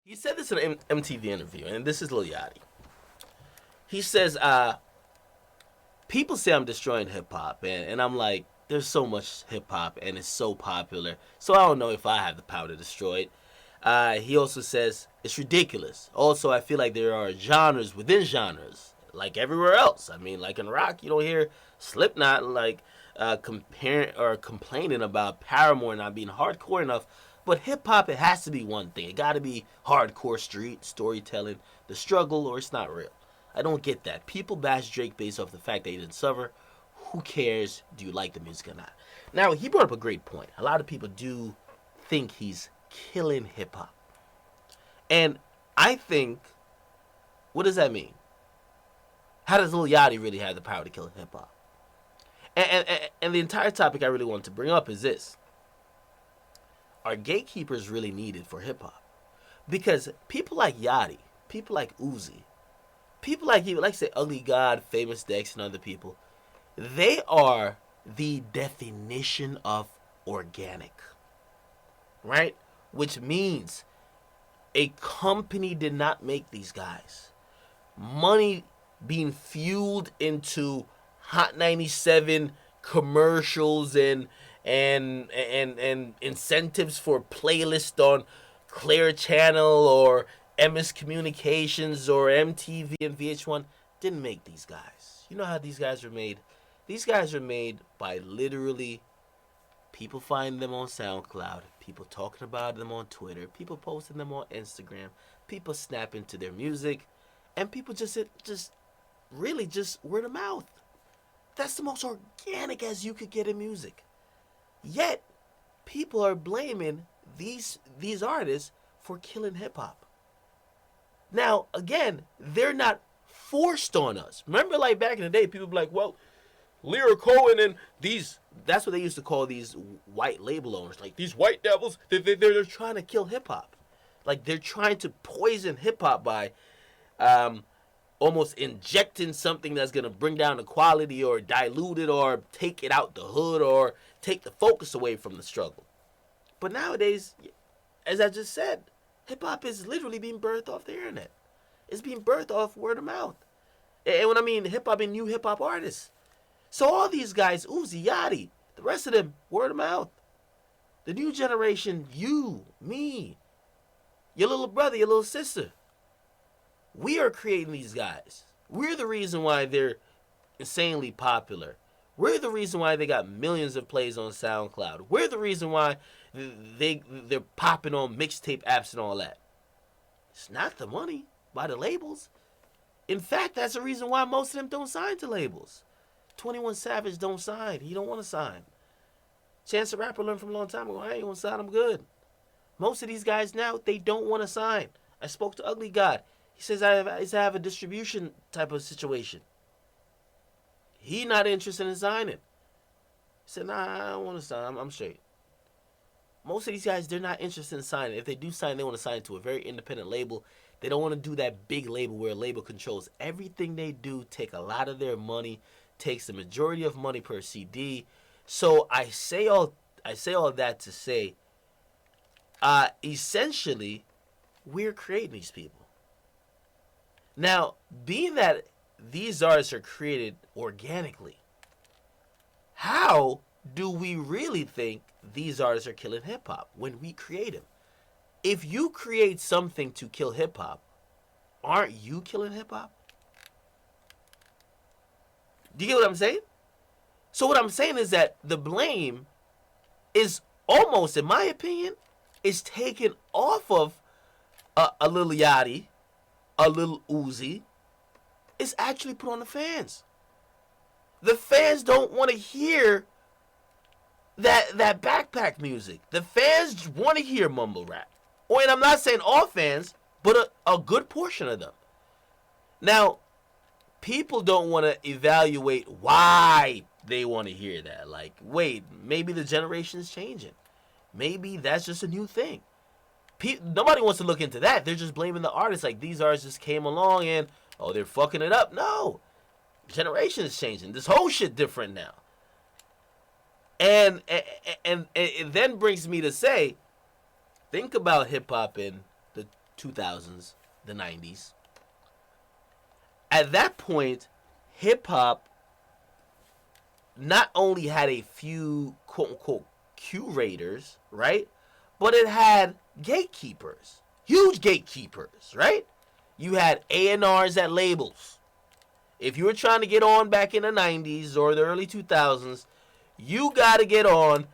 He said this in an MTV interview, and this is Lil Yachty. He says, people say I'm destroying hip hop, and I'm like, there's so much hip hop, and it's so popular, so I don't know if I have the power to destroy it. He also says it's ridiculous. Also, I feel like there are genres within genres, like everywhere else. I mean, like in rock, you don't hear Slipknot like comparing or complaining about Paramore not being hardcore enough. But hip hop, it has to be one thing. It got to be hardcore street storytelling, the struggle, or it's not real. I don't get that. People bash Drake based off the fact that he didn't suffer. Who cares? Do you like the music or not? Now, he brought up a great point. A lot of people do think he's killing hip hop. And I think, what does that mean? How does Lil Yachty really have the power to kill hip hop? And the entire topic I really want to bring up is this. Are gatekeepers really needed for hip hop? Because people like Yachty, people like Uzi, people like you, like say Ugly God, Famous Dex, and other people, they are the definition of organic, right? Which means a company did not make these guys. Money being fueled into Hot 97 commercials and incentives for playlists on Clear Channel or MS Communications or MTV and VH1 didn't make these guys. You know how these guys were made? These guys are made by literally people finding them on SoundCloud, people talking about them on Twitter, people posting them on Instagram, people snapping to their music, and people just really just word of mouth. That's the most organic as you could get in music. Yet, people are blaming these artists for killing hip hop. Now, again, they're not forced on us. Remember, like back in the day, people were like, well, Lyrical and then these, that's what they used to call these white label owners. Like, these white devils, they're trying to kill hip hop. Like, they're trying to poison hip hop by almost injecting something that's going to bring down the quality or dilute it or take it out the hood or take the focus away from the struggle. But nowadays, as I just said, hip-hop is literally being birthed off the internet. It's being birthed off word of mouth. And when I mean hip-hop, I mean new hip-hop artists. So all these guys, Uzi, Yachty, the rest of them, word of mouth. The new generation, you, me, your little brother, your little sister, we are creating these guys. We're the reason why they're insanely popular. We're the reason why they got millions of plays on SoundCloud. We're the reason why they're popping on mixtape apps and all that. It's not the money by the labels. In fact, that's the reason why most of them don't sign to labels. 21 Savage don't sign. He don't want to sign. Chance the Rapper learned from a long time ago, I ain't going to sign. I'm good. Most of these guys now, they don't want to sign. I spoke to Ugly God. He says I have a distribution type of situation. He not interested in signing. He said, nah, I don't want to sign. I'm straight. Most of these guys, they're not interested in signing. If they do sign, they want to sign to a very independent label. They don't want to do that big label where a label controls everything they do, take a lot of their money, takes the majority of money per CD. So I say all that to say, essentially, we're creating these people. Now, being that these artists are created organically, how do we really think these artists are killing hip-hop when we create them? If you create something to kill hip-hop, aren't you killing hip-hop? Do you get what I'm saying? So what I'm saying is that the blame is almost, in my opinion, is taken off of a Lil Yachty, a Lil Uzi. It's actually put on the fans. The fans don't want to hear that backpack music. The fans want to hear mumble rap. And I'm not saying all fans, but a good portion of them. Now, people don't want to evaluate why they want to hear that. Like, wait, maybe the generation is changing. Maybe that's just a new thing. Nobody wants to look into that. They're just blaming the artists. Like, these artists just came along and, oh, they're fucking it up. No. Generation is changing. This whole shit different now. And it then brings me to say, think about hip-hop in the 2000s, the 90s. At that point, hip hop not only had a few quote unquote curators, right? But it had gatekeepers, huge gatekeepers, right? You had A&Rs at labels. If you were trying to get on back in the 90s or the early 2000s, you got to get on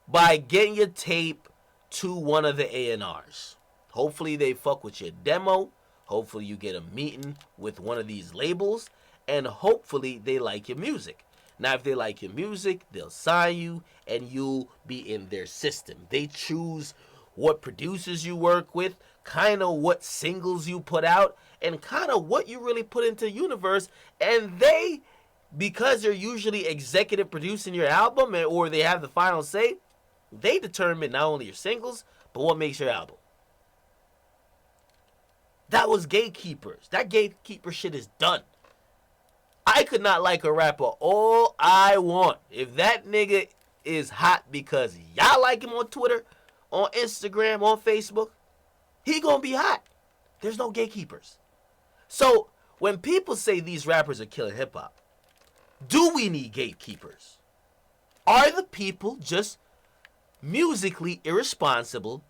by getting your tape to one of the A&Rs. Hopefully they fuck with your demo. Hopefully you get a meeting with one of these labels. And hopefully they like your music. Now, if they like your music, they'll sign you and you'll be in their system. They choose what producers you work with, kind of what singles you put out, and kind of what you really put into the universe. And they, because they're usually executive producing your album or they have the final say, they determine not only your singles, but what makes your album. That was gatekeepers. That gatekeeper shit is done. I could not like a rapper all I want. If that nigga is hot because y'all like him on Twitter, on Instagram, on Facebook, he gonna be hot. There's no gatekeepers. So when people say these rappers are killing hip hop, do we need gatekeepers? Are the people just musically irresponsible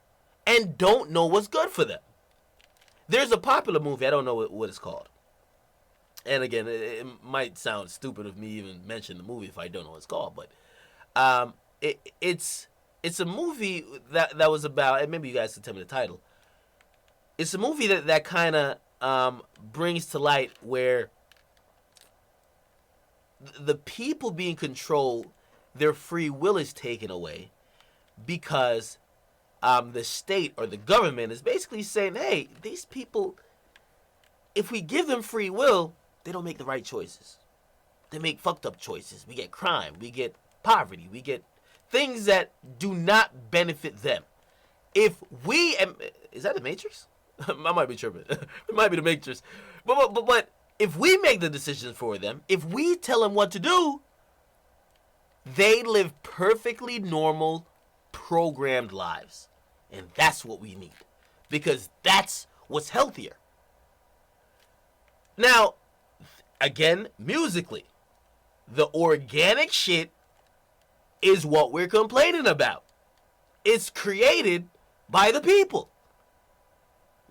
and don't know what's good for them? There's a popular movie, I don't know what it's called. And again, it might sound stupid of me even mention the movie if I don't know what it's called, but it's a movie that was about, and maybe you guys can tell me the title. It's a movie that kind of brings to light where the people being controlled, their free will is taken away because the state or the government is basically saying, hey, these people, if we give them free will, they don't make the right choices. They make fucked up choices. We get crime. We get poverty. We get things that do not benefit them. If we... Is that the Matrix? I might be tripping. It might be the Matrix. But if we make the decisions for them, if we tell them what to do, they live perfectly normal, programmed lives. And that's what we need. Because that's what's healthier. Now, again, musically, the organic shit is what we're complaining about. It's created by the people.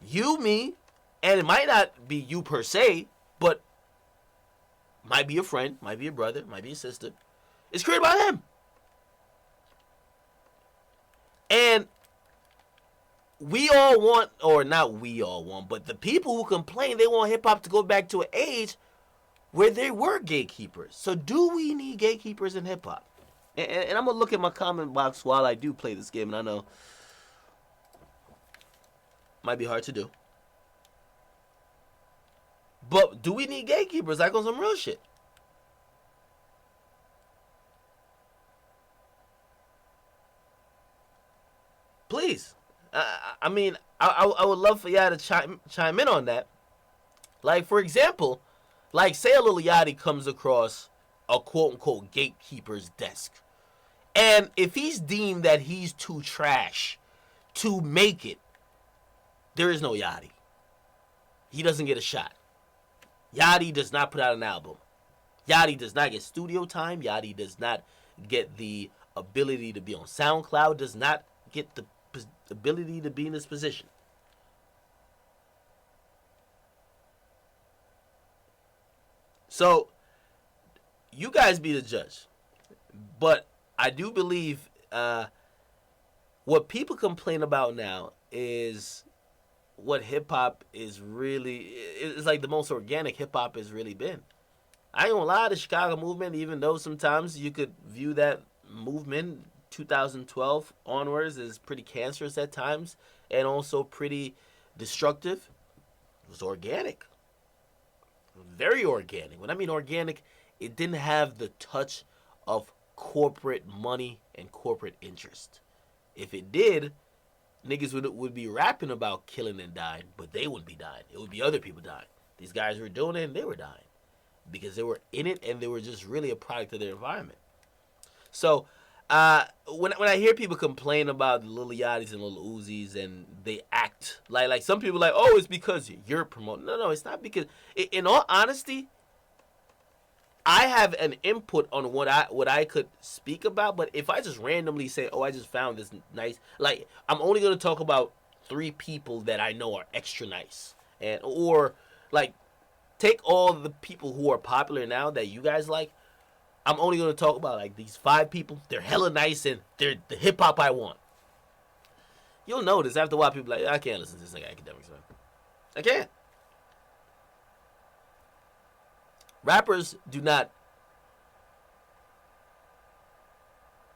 You, me, and it might not be you per se, but might be a friend, might be a brother, might be a sister. It's created by them. And we all want, or not we all want, but the people who complain, they want hip-hop to go back to an age where there were gatekeepers. So do we need gatekeepers in hip-hop? And I'm going to look at my comment box while I do play this game, and I know might be hard to do. But do we need gatekeepers? Like on some real shit. Please. I mean, I would love for y'all to chime in on that. Like, for example, like say a Lil Yachty comes across a quote-unquote gatekeeper's desk. And if he's deemed that he's too trash to make it, there is no Yachty. He doesn't get a shot. Yachty does not put out an album. Yachty does not get studio time. Yachty does not get the ability to be on SoundCloud. Does not get the ability to be in this position. So, you guys be the judge. But I do believe what people complain about now is what hip-hop is really... It's like the most organic hip-hop has really been. I ain't gonna lie, the Chicago movement, even though sometimes you could view that movement 2012 onwards is pretty cancerous at times and also pretty destructive, it was organic. Very organic. When I mean organic, it didn't have the touch of corporate money and corporate interest. If it did, niggas would be rapping about killing and dying, but they wouldn't be dying. It would be other people dying. These guys were doing it and they were dying because they were in it and they were just really a product of their environment. So When I hear people complain about the Lil Yachty's and Lil Uzis, and they act like some people are like, oh, it's because you're promoting. No, it's not because. In all honesty, I have an input on what I could speak about. But if I just randomly say, oh, I just found this nice, like I'm only gonna talk about 3 people that I know are extra nice, and or like take all the people who are popular now that you guys like. I'm only going to talk about like these 5 people. They're hella nice and they're the hip hop I want. You'll notice after a while, people are like, I can't listen to this like Akademiks, man. I can't. Rappers do not.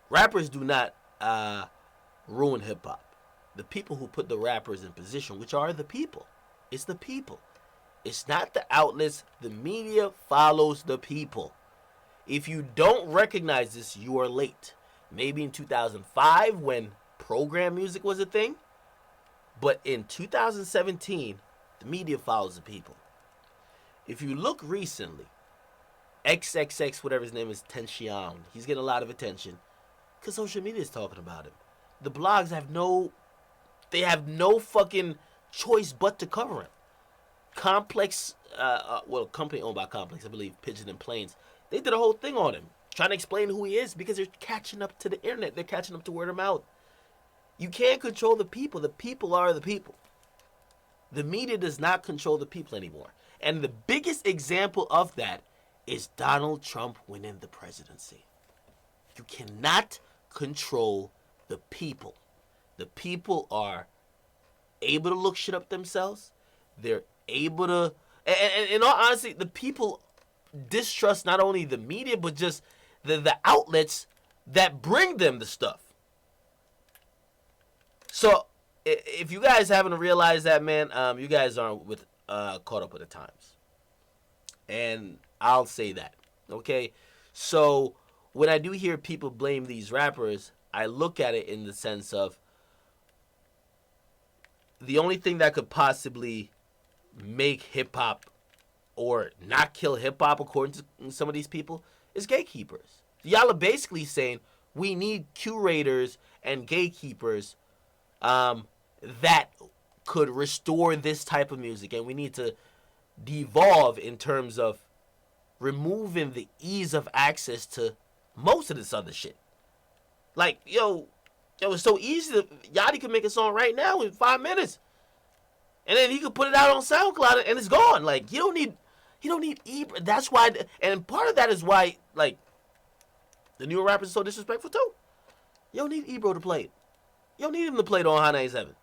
Rappers do not ruin hip hop. The people who put the rappers in position, which are the people, it's the people. It's not the outlets. The media follows the people. If you don't recognize this, you are late. Maybe in 2005 when program music was a thing, but in 2017, the media follows the people. If you look recently, XXX, whatever his name is, Tension, he's getting a lot of attention because social media is talking about him. The blogs have no fucking choice but to cover him. Complex, company owned by Complex, I believe, Pigeon and Planes. They did a whole thing on him, trying to explain who he is because they're catching up to the internet. They're catching up to word of mouth. You can't control the people. The people are the people. The media does not control the people anymore. And the biggest example of that is Donald Trump winning the presidency. You cannot control the people. The people are able to look shit up themselves. They're able to... And in all honesty, the people distrust not only the media, but just the outlets that bring them the stuff. So, if you guys haven't realized that, man, you guys aren't caught up with the times. And I'll say that, okay? So, when I do hear people blame these rappers, I look at it in the sense of the only thing that could possibly make hip-hop or not kill hip-hop, according to some of these people, is gatekeepers. Y'all are basically saying we need curators and gatekeepers that could restore this type of music, and we need to devolve in terms of removing the ease of access to most of this other shit. Like, yo, it's so easy. Yachty could make a song right now in 5 minutes, and then he could put it out on SoundCloud, and it's gone. Like, you don't need Ebro. That's why, and part of that is why, like, the newer rappers are so disrespectful too. You don't need Ebro to play it. You don't need him to play it on Hot 97.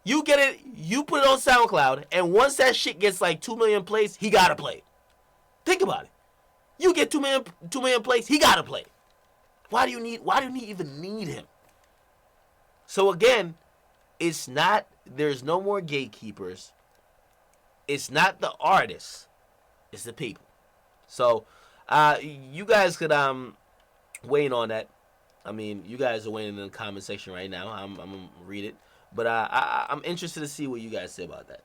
You get it, you put it on SoundCloud, and once that shit gets like 2 million plays, he gotta play it. Think about it. You get 2 million plays, he gotta play it. Why do you even need him? So again, there's no more gatekeepers. It's not the artists, it's the people. So you guys could weigh in on that. I mean, you guys are weighing in the comment section right now. I'm gonna read it, but I'm interested to see what you guys say about that.